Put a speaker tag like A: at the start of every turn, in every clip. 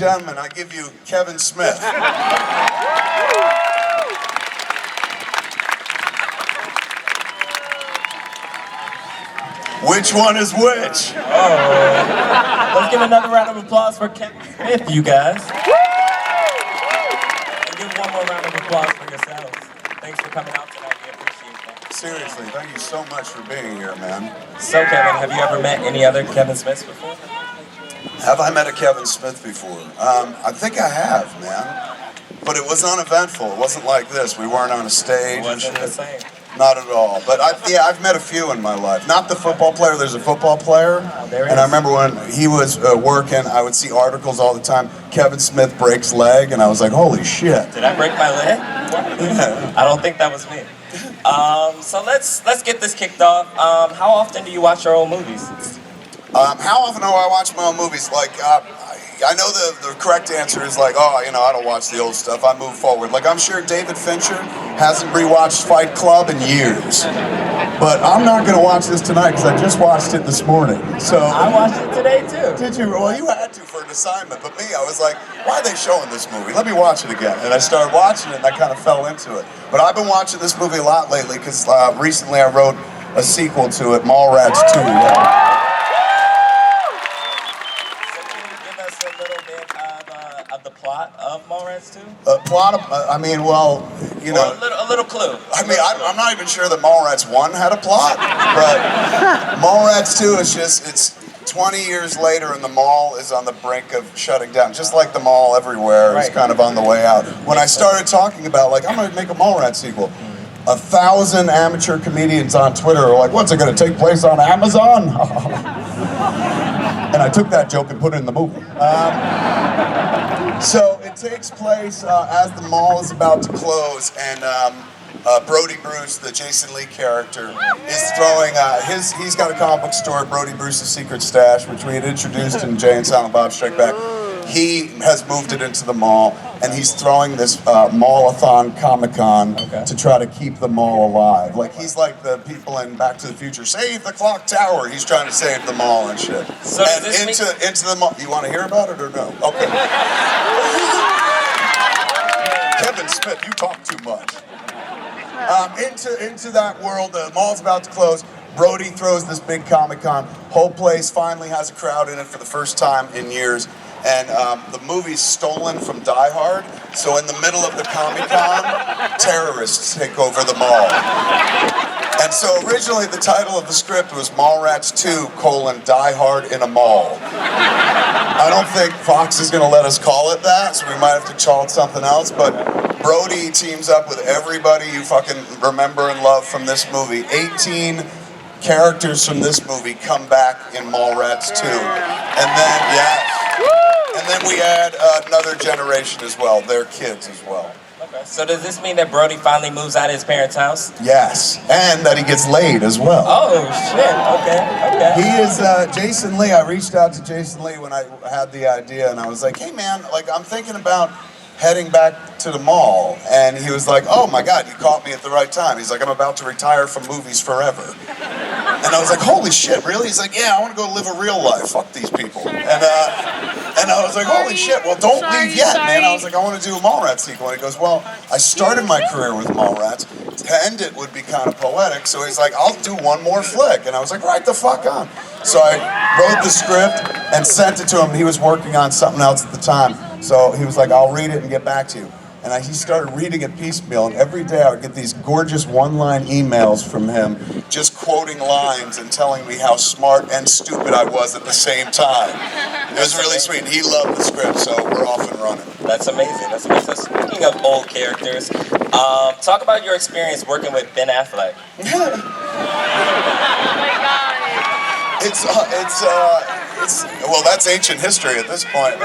A: Gentlemen, I give you Kevin Smith. Which one is which?
B: Oh. Let's give another round of applause for Kevin Smith, you guys. And give one more round of applause for yourselves. Thanks for coming out tonight. We appreciate that.
A: Seriously, thank you so much for being here, man.
B: So, Kevin, have you ever met any other Kevin Smiths before?
A: Have I met a Kevin Smith before? I think I have, man. But it was uneventful. It wasn't like this. We weren't on a stage.
B: It wasn't the same.
A: Not at all. But I've met a few in my life. Not the football player. There's a football player. And I remember when he was working, I would see articles all the time. Kevin Smith breaks leg, and I was like, holy shit.
B: Did I break my leg?
A: Yeah.
B: I don't think that was me. So let's get this kicked off. How often do you watch your old movies?
A: How often do I watch my own movies? Like, I know the correct answer is like, oh, you know, I don't watch the old stuff. I move forward. Like, I'm sure David Fincher hasn't rewatched Fight Club in years. But I'm not going to watch this tonight because I just watched it this morning. So
B: I watched it today, too.
A: Did you? Well, you had to for an assignment. But me, I was like, why are they showing this movie? Let me watch it again. And I started watching it, and I kind of fell into it. But I've been watching this movie a lot lately because recently I wrote a sequel to it, Mallrats 2.
B: Of the plot of Mallrats 2?
A: I mean, well, you know...
B: A little clue.
A: I mean, I'm not even sure that Mallrats 1 had a plot, but Mallrats 2 is just, it's 20 years later and the mall is on the brink of shutting down. Just like the mall everywhere is kind of on the way out. When I started talking about, like, I'm going to make a Mallrats sequel, 1,000 amateur comedians on Twitter are like, what's it going to take place on Amazon? And I took that joke and put it in the movie. So it takes place as the mall is about to close, and Brody Bruce, the Jason Lee character, is throwing he's got a comic book store, Brody Bruce's Secret Stash, which we had introduced in Jay and Silent Bob Strike Back. He has moved it into the mall, and he's throwing this mall-a-thon Comic-Con to try to keep the mall alive. Like, he's like the people in Back to the Future, save the clock tower. He's trying to save the mall and shit.
B: So
A: and into the mall. You want to hear about it or no? Okay. Kevin Smith, you talk too much. Into that world, the mall's about to close. Brody throws this big Comic-Con. Whole place finally has a crowd in it for the first time in years. And the movie's stolen from Die Hard, so in the middle of the Comic-Con, terrorists take over the mall. And so originally the title of the script was Mallrats 2, Die Hard in a Mall. I don't think Fox is going to let us call it that, so we might have to call it something else, but Brody teams up with everybody you fucking remember and love from this movie. 18 characters from this movie come back in Mallrats 2. And then, yes. And then we add another generation as well, their kids as well.
B: Okay. So does this mean that Brody finally moves out of his parents' house?
A: Yes, and that he gets laid as well.
B: Oh, shit, okay.
A: He is, Jason Lee, I reached out to Jason Lee when I had the idea, and I was like, hey man, like I'm thinking about heading back to the mall, and he was like, oh my God, you caught me at the right time. He's like, I'm about to retire from movies forever. And I was like, holy shit, really? He's like, yeah, I want to go live a real life. Fuck these people. And I was like, holy shit, well, don't leave yet, man. I was like, I want to do a Mallrats sequel. And he goes, well, I started my career with Mallrats. To end it would be kind of poetic. So he's like, I'll do one more flick. And I was like, right the fuck on. So I wrote the script and sent it to him. He was working on something else at the time. So he was like, I'll read it and get back to you. And he started reading it piecemeal, and every day I would get these gorgeous one-line emails from him, just quoting lines and telling me how smart and stupid I was at the same time. It was really sweet. He loved the script, so we're off and running.
B: That's amazing. That's amazing. So speaking of old characters, talk about your experience working with Ben Affleck.
C: Oh my God.
A: Well, that's ancient history at this point.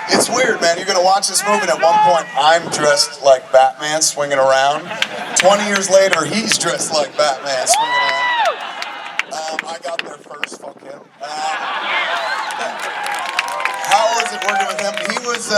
A: It's weird, man. You're going to watch this movie, and at one point, I'm dressed like Batman swinging around. 20 years later, he's dressed like Batman swinging around. I got there first, fuck him. How was it working with him? He was,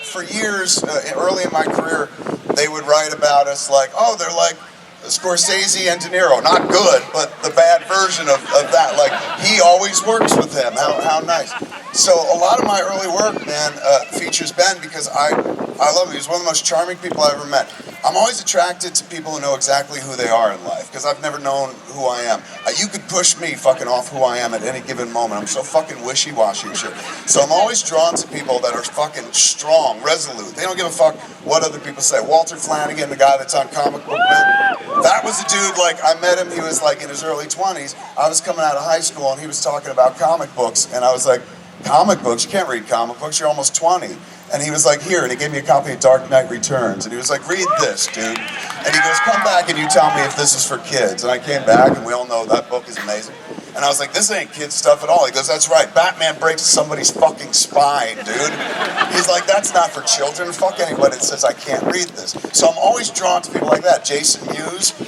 A: for years, early in my career, they would write about us like, oh, they're like Scorsese and De Niro. Not good, but the bad version of that. Like, he always works with him. How nice. So a lot of my early work, man, features Ben because I love him. He's one of the most charming people I ever met. I'm always attracted to people who know exactly who they are in life because I've never known who I am. You could push me fucking off who I am at any given moment. I'm so fucking wishy-washy and shit. So I'm always drawn to people that are fucking strong, resolute. They don't give a fuck what other people say. Walter Flanagan, the guy that's on Comic Book Man, that was a dude, like, I met him, he was like in his early 20s. I was coming out of high school and he was talking about comic books and I was like, comic books? You can't read comic books, you're almost 20. And he was like, here, and he gave me a copy of Dark Knight Returns. And he was like, read this, dude. And he goes, come back and you tell me if this is for kids. And I came back, and we all know that book is amazing. And I was like, this ain't kid stuff at all. He goes, that's right, Batman breaks somebody's fucking spine, dude. He's like, that's not for children. Fuck anybody that says I can't read this. So I'm always drawn to people like that. Jason Mewes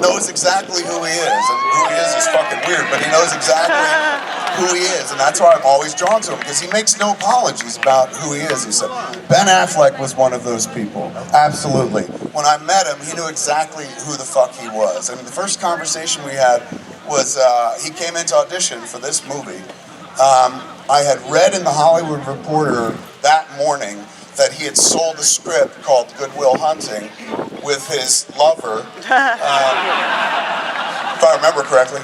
A: knows exactly who he is. And who he is fucking weird, but he knows exactly who he is, and that's why I'm always drawn to him, because he makes no apologies about who he is. He said, Ben Affleck was one of those people, absolutely. When I met him, he knew exactly who the fuck he was. I mean, the first conversation we had was, he came in to audition for this movie. I had read in the Hollywood Reporter that morning that he had sold a script called Good Will Hunting with his lover, if I remember correctly,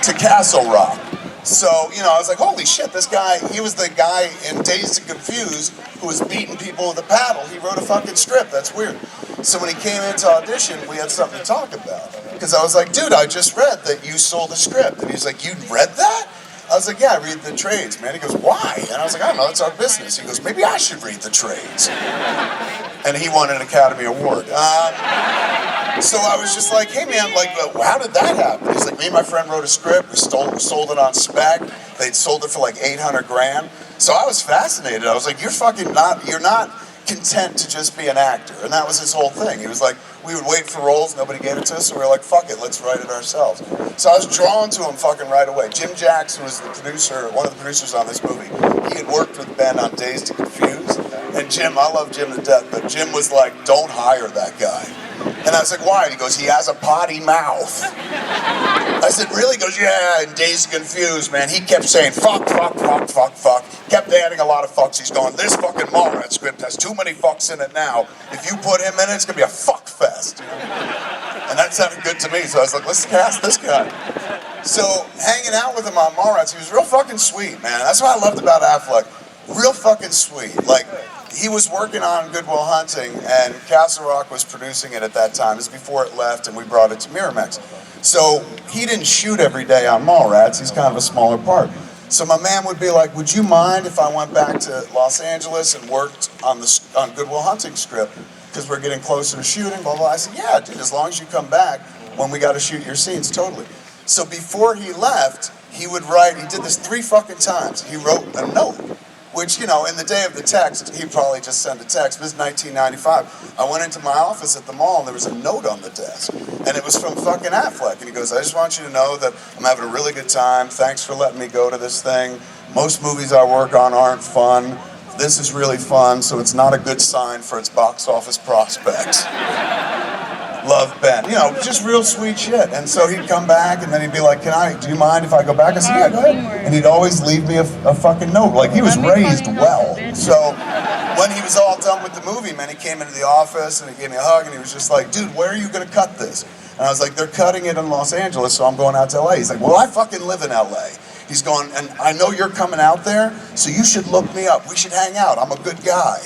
A: to Castle Rock. So, you know, I was like, holy shit, this guy, he was the guy in Dazed and Confused who was beating people with a paddle. He wrote a fucking script, that's weird. So when he came into audition, we had something to talk about. Because I was like, dude, I just read that you sold a script. And he's like, you read that? I was like, yeah, I read the trades, man. He goes, why? And I was like, I don't know, it's our business. He goes, maybe I should read the trades. And he won an Academy Award. So I was just like, hey man, like, how did that happen? He's like, me and my friend wrote a script, we sold it on spec, they'd sold it for like 800 grand. So I was fascinated. I was like, you're not content to just be an actor. And that was his whole thing. He was like, we would wait for roles, nobody gave it to us, so we were like, fuck it, let's write it ourselves. So I was drawn to him fucking right away. Jim Jackson was the producer, one of the producers on this movie. He had worked with Ben on Dazed and Confused. And Jim, I love Jim to death, but Jim was like, don't hire that guy. And I was like, why? And he goes, he has a potty mouth. I said, really? He goes, yeah, and Dazed and Confused, man. He kept saying, fuck, fuck, fuck, fuck, fuck. Kept adding a lot of fucks. He's going, this fucking Mallrats script has too many fucks in it now. If you put him in it, it's going to be a fuck fest. And that sounded good to me, so I was like, let's cast this guy. So hanging out with him on Mallrats, he was real fucking sweet, man. That's what I loved about Affleck. Real fucking sweet. Like, he was working on Good Will Hunting, and Castle Rock was producing it at that time. It was before it left, and we brought it to Miramax. So he didn't shoot every day on Mallrats. He's kind of a smaller part. So my man would be like, would you mind if I went back to Los Angeles and worked on Good Will Hunting script? Because we're getting closer to shooting, blah, blah. I said, yeah, dude, as long as you come back when we got to shoot your scenes, totally. So before he left, he would write, he did this 3 fucking times. He wrote a note. Which, you know, in the day of the text, he'd probably just send a text. This is 1995. I went into my office at the mall, and there was a note on the desk. And it was from fucking Affleck. And he goes, I just want you to know that I'm having a really good time. Thanks for letting me go to this thing. Most movies I work on aren't fun. This is really fun, so it's not a good sign for its box office prospects. Love Ben. You know, just real sweet shit. And so he'd come back and then he'd be like, do you mind if I go back? I said, yeah, go ahead. And he'd always leave me a fucking note. Like, he was raised well. So when he was all done with the movie, man, he came into the office and he gave me a hug and he was just like, dude, where are you going to cut this? And I was like, they're cutting it in Los Angeles, so I'm going out to LA. He's like, well, I fucking live in LA. He's going, and I know you're coming out there, so you should look me up. We should hang out. I'm a good guy.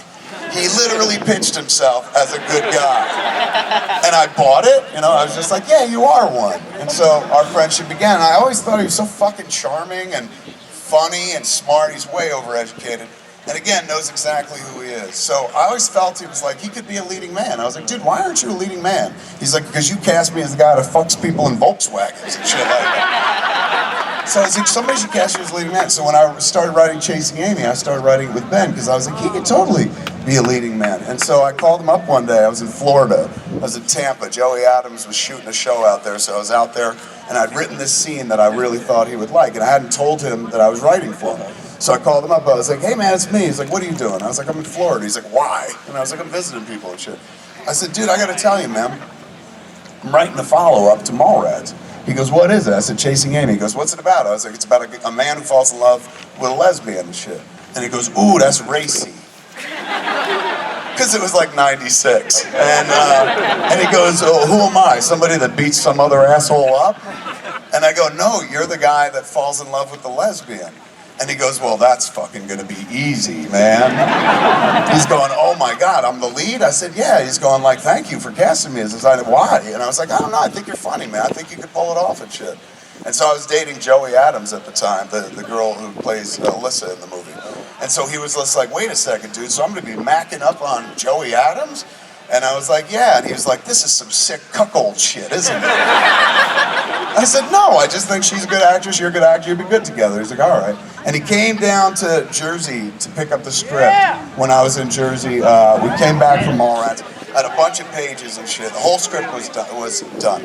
A: He literally pitched himself as a good guy. And I bought it, you know, I was just like, yeah, you are one. And so our friendship began. And I always thought he was so fucking charming and funny and smart. He's way overeducated. And again, knows exactly who he is. So I always felt he was like, he could be a leading man. I was like, dude, why aren't you a leading man? He's like, because you cast me as the guy that fucks people in Volkswagens and shit like that. So I was like, somebody should cast you as a leading man. So when I started writing Chasing Amy, I started writing it with Ben, because I was like, he could totally be a leading man. And so I called him up one day. I was in Florida. I was in Tampa. Joey Adams was shooting a show out there. So I was out there, and I'd written this scene that I really thought he would like. And I hadn't told him that I was writing for him. So I called him up. I was like, hey, man, it's me. He's like, what are you doing? I was like, I'm in Florida. He's like, why? And I was like, I'm visiting people and shit. I said, dude, I got to tell you, man, I'm writing a follow-up to Mallrats. He goes, what is it? I said, Chasing Amy. He goes, what's it about? I was like, it's about a man who falls in love with a lesbian and shit. And he goes, ooh, that's racy. Because it was like 96. And he goes, oh, who am I? Somebody that beats some other asshole up? And I go, no, you're the guy that falls in love with the lesbian. And he goes, well, that's fucking gonna be easy, man. He's going, oh my God, I'm the lead? I said, yeah. He's going like, thank you for casting me as this. I said, why? And I was like, I don't know, I think you're funny, man. I think you could pull it off and shit. And so I was dating Joey Adams at the time, the girl who plays Alyssa in the movie. And so he was just like, wait a second, dude, so I'm gonna be macking up on Joey Adams? And I was like, yeah. And he was like, this is some sick cuckold shit, isn't it? I said, no, I just think she's a good actress, you're a good actor, you'd be good together. He's like, all right. And he came down to Jersey to pick up the script when I was in Jersey. We came back from Mallrats, had a bunch of pages and shit. The whole script was done.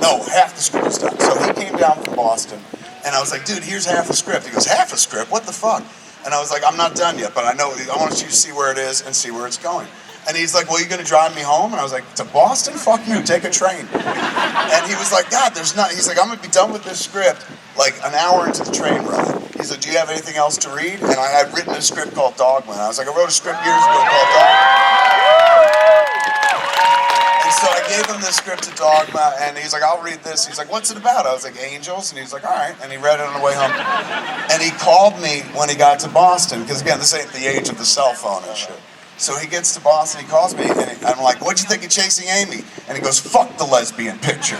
A: No, half the script was done. So he came down from Boston, and I was like, dude, here's half the script. He goes, half a script? What the fuck? And I was like, I'm not done yet, but I want you to see where it is and see where it's going. And he's like, well, you gonna drive me home? And I was like, to Boston? Fuck you, take a train. And he was like, God, he's like, I'm gonna be done with this script like an hour into the train ride. He's like, do you have anything else to read? And I had written a script called Dogma. And I was like, I wrote a script years ago called Dogma. And so I gave him the script to Dogma, and he's like, I'll read this. He's like, what's it about? I was like, angels. And he's like, all right. And he read it on the way home. And he called me when he got to Boston, because again, this ain't the age of the cell phone and shit. So he gets to Boston, he calls me, and I'm like, what'd you think of Chasing Amy? And he goes, fuck the lesbian picture.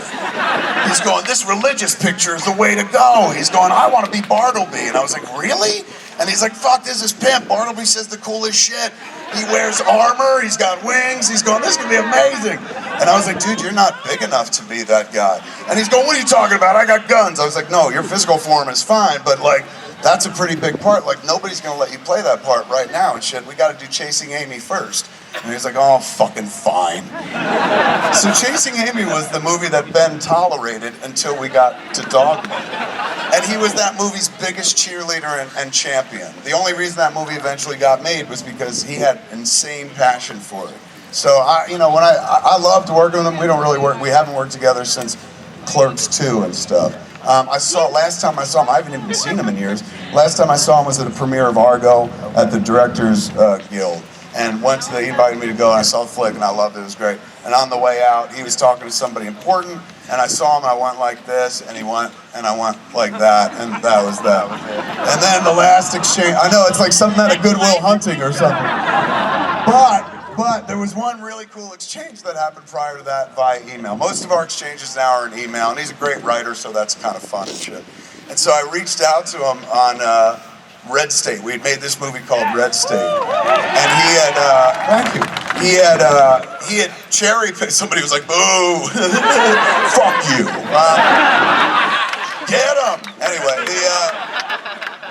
A: He's going, this religious picture is the way to go. He's going, I want to be Bartleby. And I was like, really? And he's like, fuck, this is pimp. Bartleby says the coolest shit. He wears armor, he's got wings. He's going, this is going to be amazing. And I was like, dude, you're not big enough to be that guy. And he's going, what are you talking about? I got guns. I was like, no, your physical form is fine, but like, that's a pretty big part. Like, nobody's gonna let you play that part right now and shit. We gotta do Chasing Amy first. And he's like, oh, fucking fine. So Chasing Amy was the movie that Ben tolerated until we got to Dogma. And he was that movie's biggest cheerleader and champion. The only reason that movie eventually got made was because he had insane passion for it. So I loved working with him. We haven't worked together since Clerks 2 and stuff. Last time I saw him, I haven't even seen him in years. Last time I saw him was at a premiere of Argo at the Directors Guild. And he invited me to go, and I saw the flick, and I loved it, it was great. And on the way out, he was talking to somebody important, and I saw him, and I went like this, and he went, and I went like that, and that was that. And then the last exchange, I know, it's like something out of Good Will Hunting or something. But there was one really cool exchange that happened prior to that via email. Most of our exchanges now are in email, and he's a great writer, so that's kind of fun and shit. And so I reached out to him on Red State. We had made this movie called Red State, and he had, thank you. He had cherry picked. Somebody was like, "Boo, fuck you, get him." Anyway,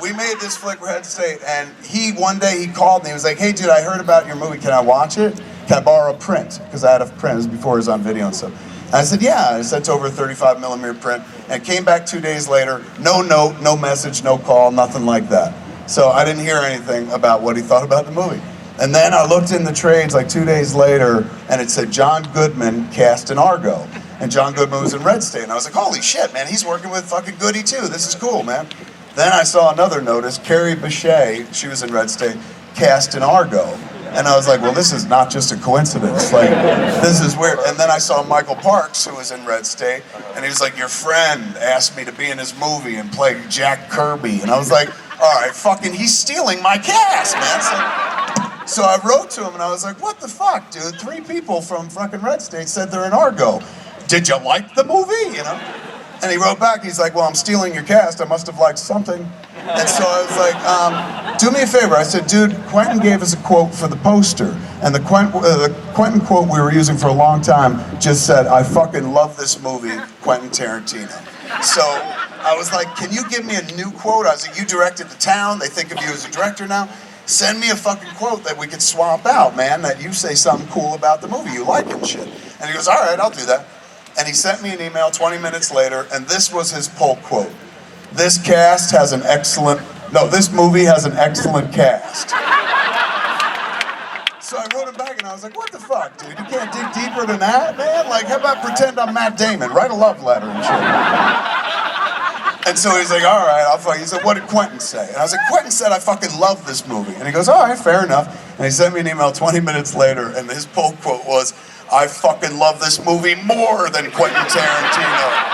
A: we made this flick Red State, and one day he called me. He was like, "Hey, dude, I heard about your movie. Can I watch it? Can I borrow a print? Because I had a print. It was before it was on video and stuff." And I said, "Yeah." I sent over a 35mm print, and it came back 2 days later. No note, no message, no call, nothing like that. So I didn't hear anything about what he thought about the movie. And then I looked in the trades like 2 days later, and it said John Goodman cast in Argo. And John Goodman was in Red State. And I was like, holy shit, man, he's working with fucking Goody too. This is cool, man. Then I saw another notice, Carrie Bechet, she was in Red State, cast in Argo. And I was like, well, this is not just a coincidence. Like, this is weird. And then I saw Michael Parks, who was in Red State, and he was like, your friend asked me to be in his movie and play Jack Kirby. And I was like, all right, fucking, he's stealing my cast, man. So I wrote to him, and I was like, what the fuck, dude? 3 people from fucking Red State said they're in Argo. Did you like the movie, you know? And he wrote back, he's like, well, I'm stealing your cast. I must have liked something. And so I was like, do me a favor. I said, dude, Quentin gave us a quote for the poster. And the Quentin quote we were using for a long time just said, I fucking love this movie, Quentin Tarantino. So I was like, can you give me a new quote? I was like, you directed The Town. They think of you as a director now. Send me a fucking quote that we could swap out, man, that you say something cool about the movie. You like it and shit. And he goes, all right, I'll do that. And he sent me an email 20 minutes later, and this was his pull quote. This movie has an excellent cast. So I wrote him back and I was like, what the fuck, dude? You can't dig deeper than that, man? Like, how about pretend I'm Matt Damon? Write a love letter and shit. And so he's like, all right, I'll fuck. He said, what did Quentin say? And I was like, Quentin said I fucking love this movie. And he goes, all right, fair enough. And he sent me an email 20 minutes later, and his pull quote was, I fucking love this movie more than Quentin Tarantino.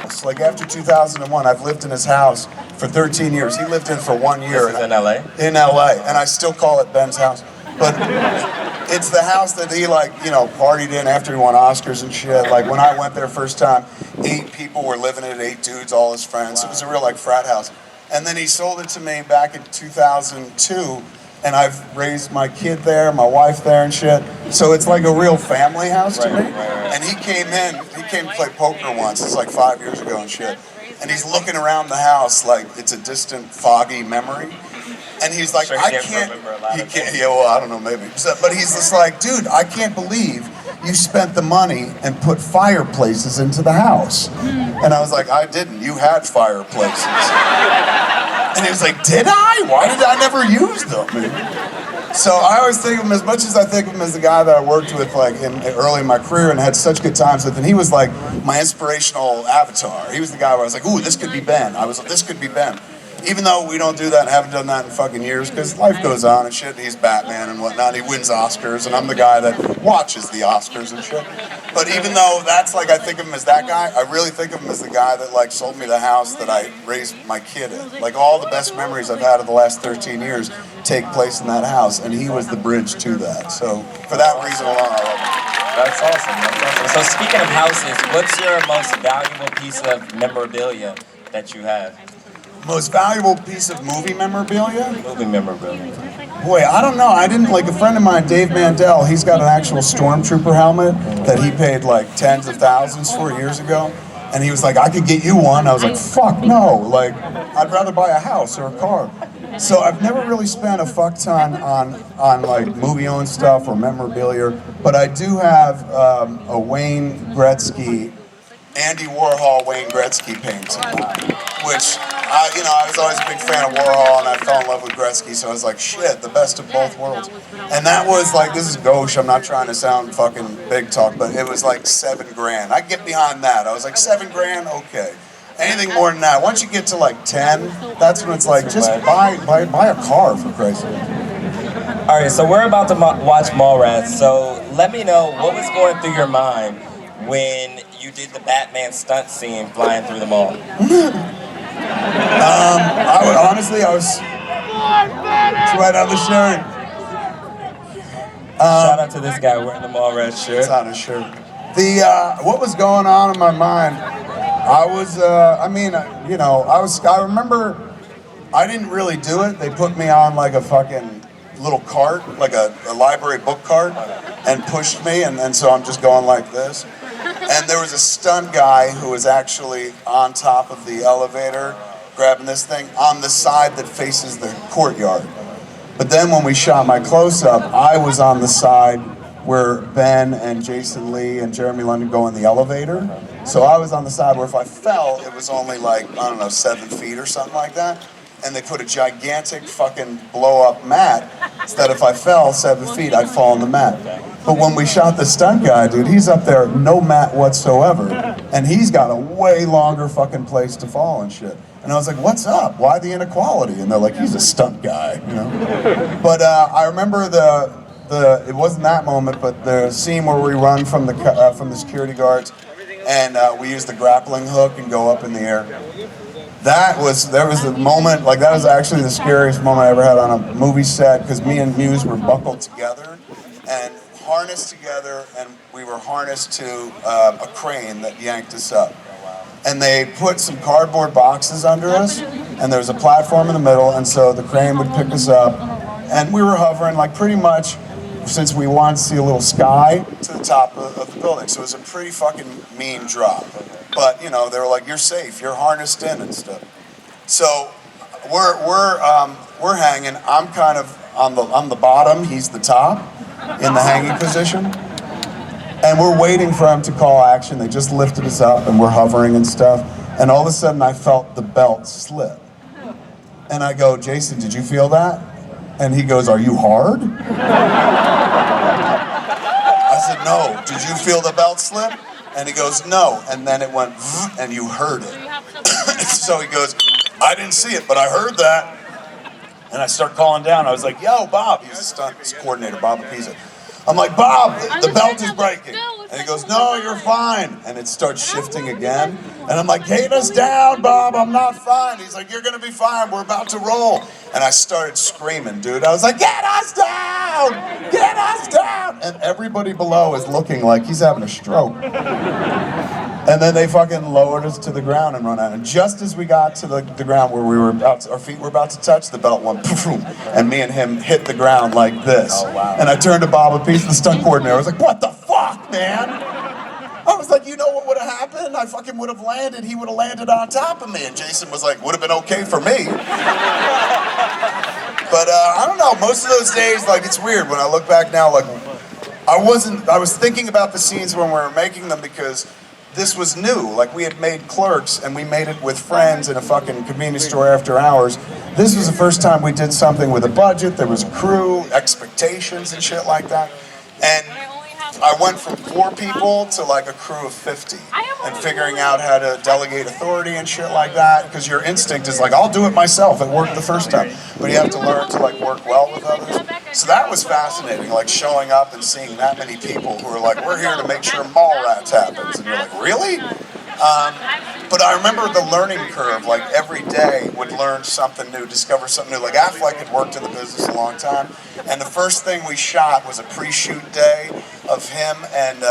A: It's like after 2001, I've lived in his house for 13 years. He lived in for 1 year.
B: This is in LA?
A: In LA, and I still call it Ben's house. But it's the house that he, like, you know, partied in after he won Oscars and shit. Like, when I went there first time, 8 people were living in it, 8 dudes, all his friends. Wow. It was a real, like, frat house. And then he sold it to me back in 2002, and I've raised my kid there, my wife there and shit. So it's like a real family house to me. Right. And he came to play poker once, it's like 5 years ago and shit. And he's looking around the house like it's a distant, foggy memory. And he's like, I can't, yeah, well, I don't know, maybe. So, but he's just like, dude, I can't believe you spent the money and put fireplaces into the house. And I was like, I didn't, you had fireplaces. And he was like, did I? Why did I never use them? So I always think of him, as much as I think of him as the guy that I worked with like early in my career and had such good times with, and he was like my inspirational avatar. He was the guy where I was like, ooh, this could be Ben. This could be Ben. Even though we don't do that and haven't done that in fucking years, because life goes on and shit, and he's Batman and whatnot, he wins Oscars, and I'm the guy that watches the Oscars and shit. But even though that's like, I think of him as that guy, I really think of him as the guy that like sold me the house that I raised my kid in. Like all the best memories I've had of the last 13 years take place in that house, and he was the bridge to that. So for that reason alone, I love him.
B: That's awesome. That's awesome. So speaking of houses, what's your most valuable piece of memorabilia that you have?
A: Most valuable piece of movie memorabilia?
B: Movie memorabilia.
A: Boy, I don't know. I didn't, like a friend of mine, Dave Mandel, he's got an actual Stormtrooper helmet that he paid like tens of thousands for years ago. And he was like, I could get you one. I was like, fuck no. Like, I'd rather buy a house or a car. So I've never really spent a fuck ton on like movie-owned stuff or memorabilia. But I do have a Wayne Gretzky, Andy Warhol Wayne Gretzky painting, which I was always a big fan of Warhol, and I fell in love with Gretzky, so I was like, shit, the best of both worlds. And that was like, this is gauche, I'm not trying to sound fucking big talk, but it was like $7,000. I get behind that. I was like, $7,000, okay. Anything more than that, once you get to like 10, that's when it's like, just buy a car, for Christ's sake.
B: All right, so we're about to watch Mallrats, so let me know what was going through your mind when you did the Batman stunt scene flying through the mall.
A: I was it's right on the shirt.
B: Shout out to this guy wearing the Mallrats shirt.
A: It's on his shirt. What was going on in my mind? I remember I didn't really do it. They put me on like a fucking little cart, like a library book cart, and pushed me, and so I'm just going like this. And there was a stunt guy who was actually on top of the elevator, grabbing this thing on the side that faces the courtyard. But then when we shot my close-up, I was on the side where Ben and Jason Lee and Jeremy London go in the elevator. So I was on the side where if I fell, it was only like, I don't know, 7 feet or something like that. And they put a gigantic fucking blow-up mat so that if I fell 7 feet, I'd fall on the mat. But when we shot the stunt guy, dude, he's up there, no mat whatsoever. And he's got a way longer fucking place to fall and shit. And I was like, what's up? Why the inequality? And they're like, he's a stunt guy, you know? But I remember it wasn't that moment, but the scene where we run from the security guards and we use the grappling hook and go up in the air. There was a moment, like that was actually the scariest moment I ever had on a movie set, because me and Muse were buckled together and harnessed together, and we were harnessed to a crane that yanked us up. And they put some cardboard boxes under us, and there was a platform in the middle, and so the crane would pick us up, and we were hovering like pretty much, since we wanted to see a little sky, to the top of the building. So it was a pretty fucking mean drop. But they were like, "You're safe. You're harnessed in and stuff." So we're hanging. I'm kind of on the bottom. He's the top in the hanging position, and we're waiting for him to call action. They just lifted us up, and we're hovering and stuff. And all of a sudden, I felt the belt slip, and I go, "Jason, did you feel that?" And he goes, "Are you hard?" I said, "No." "Did you feel the belt slip?" And he goes, "No." And then it went, and you heard it. So he goes, "I didn't see it, but I heard that." And I start calling down. I was like, "Yo, Bob." He's the stunts coordinator, Bob Apisa. I'm like, "Bob, the belt is breaking." And he goes, "No, you're fine." And it starts shifting again. And I'm like, "Get us down, Bob. I'm not fine." He's like, "You're going to be fine. We're about to roll." And I started screaming, dude. I was like, "Get us down! Get us down!" And everybody below is looking like he's having a stroke. And then they fucking lowered us to the ground and run out. And just as we got to the ground where we were our feet were about to touch, the belt went poof, and me and him hit the ground like this.
B: Oh, wow.
A: And I turned to Bob Apisa, the stunt coordinator. I was like, "What the fuck, man?" I was like, "You know what would have happened? I fucking would have landed. He would have landed on top of me." And Jason was like, "Would have been okay for me." But I don't know. Most of those days, like, it's weird when I look back now. Like, I was thinking about the scenes when we were making them because this was new. Like, we had made Clerks, and we made it with friends in a fucking convenience store after hours. This was the first time we did something with a budget. There was a crew, expectations, and shit like that. And I went from 4 people to like a crew of 50, and figuring out how to delegate authority and shit like that, because your instinct is like, "I'll do it myself." It worked the first time, but you have to learn to like work well with others. So that was fascinating, like showing up and seeing that many people who are like, "We're here to make sure Mallrats happens," and you're like, "Really?" But I remember the learning curve, like every day would learn something new, discover something new. Like Affleck had worked in the business a long time, and the first thing we shot was a pre-shoot day of him and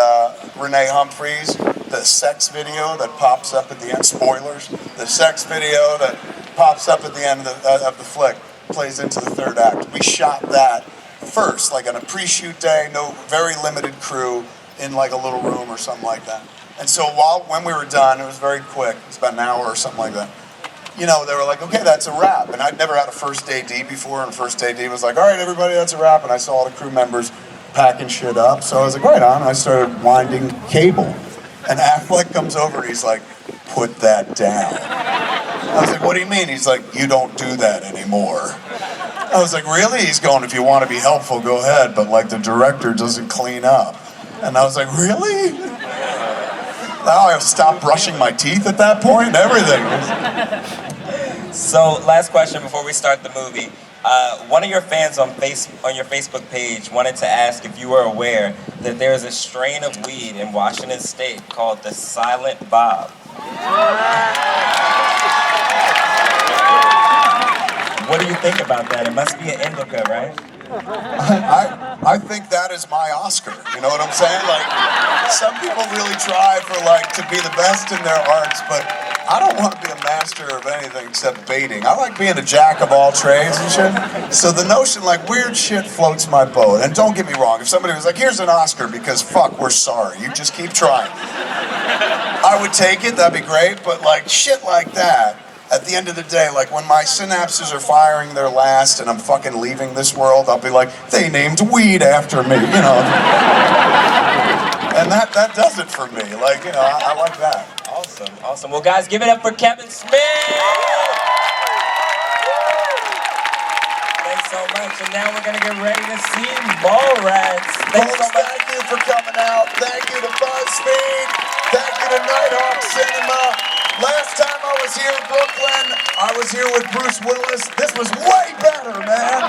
A: Renee Humphreys, the sex video that pops up at the end, spoilers, the sex video that pops up at the end of the flick, plays into the third act. We shot that first, like on a pre-shoot day, no, very limited crew, in like a little room or something like that. And so when we were done, it was very quick, it was about an hour or something like that. You know, they were like, "Okay, that's a wrap." And I'd never had a first AD before, and the first AD was like, "All right, everybody, that's a wrap." And I saw all the crew members packing shit up, so I was like, "Right on." And I started winding cable. And Affleck comes over and he's like, "Put that down." I was like, "What do you mean?" He's like, "You don't do that anymore." I was like, "Really?" He's going, "If you want to be helpful, go ahead, but like the director doesn't clean up." And I was like, "Really?" Now I stopped brushing my teeth at that point and everything.
B: So, last question before we start the movie. One of your fans on your Facebook page wanted to ask if you were aware that there is a strain of weed in Washington State called the Silent Bob. What do you think about that? It must be an indica, right?
A: I think that is my Oscar. You know what I'm saying? Like, some people really try for like to be the best in their arts, but I don't want to be a master of anything except baiting. I like being a jack of all trades and shit. So the notion like weird shit floats my boat. And don't get me wrong, if somebody was like, "Here's an Oscar because fuck, we're sorry. You just keep trying." I would take it, that'd be great, but like shit like that, at the end of the day, like when my synapses are firing their last and I'm fucking leaving this world, I'll be like, "They named weed after me," you know. And that does it for me. Like, you know, I like that.
B: Awesome, awesome. Well, guys, give it up for Kevin Smith! Thanks so much. And now we're going to get ready to see Mallrats. Thanks so much.
A: Thank you for coming out. Thank you to BuzzFeed. Thank you to Nighthawk Cinema. Last time I was here in Brooklyn, I was here with Bruce Willis. This was way better, man.